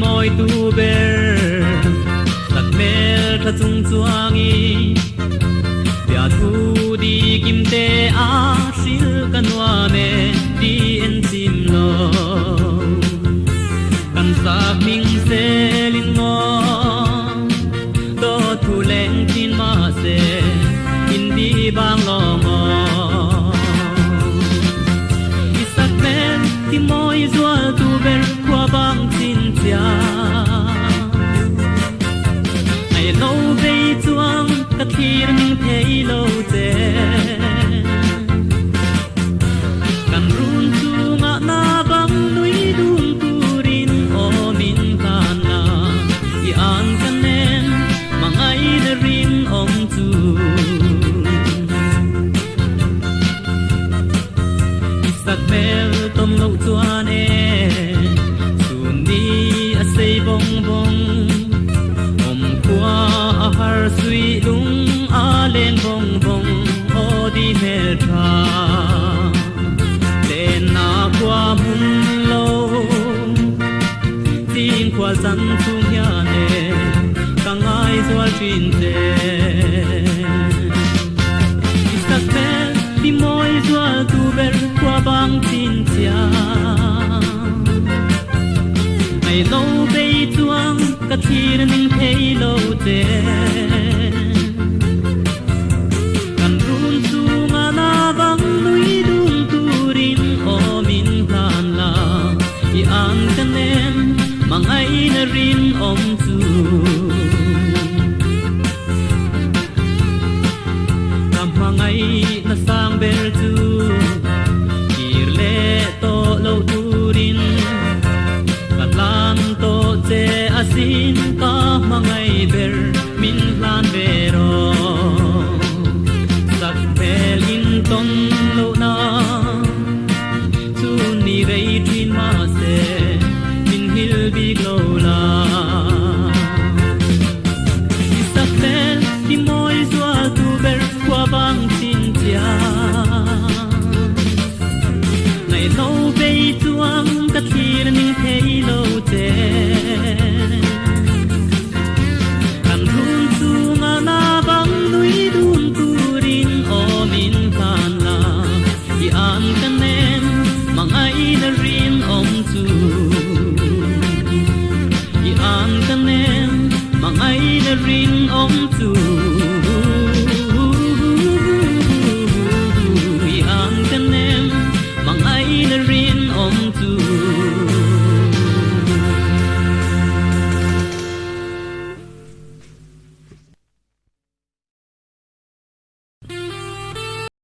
moi tu ber tak mel tha chung chuangi bia thu di kim te a sil kanwa me di en sim lo kan sak ming selin mo do thu leng tin ma se in di bang lo mo isak men ti moi zual tu ber kwa bang tin tia ai lo ve chuang ka thir ning thei lo te kan run chu nga na bang nui dum turin o min kana i an kanen mangai na rin om chu isak mel tom lo chuan e sun ni a sei bong bong om kwa a har sui lung a len bong bong o di me tha len na kwa mun lo tin kwa san chung ya ne kang ai zwal tin te isak mel di moi zwal tu ber kwa bang tin tia ai lo be chuang ka thir ning thei lo te kan run chu nga na bang lui dum turin o min han la i an kanen mangai na rin om chu kam mangai na sang ber chu kir le to lo turin katlan to che asin ka mangai ber min lan vero sak pel in ton lo na tu ni rei thin ma se min hil bi lo la sak pel di moi zua tu ber kwa bang tin tia nai lo be chuang ka thir ning thei lo te kan run chu nga na bang lui dun turin o min kan la i an kanen mangai na rin om chu i an kanen mangai na rin om chu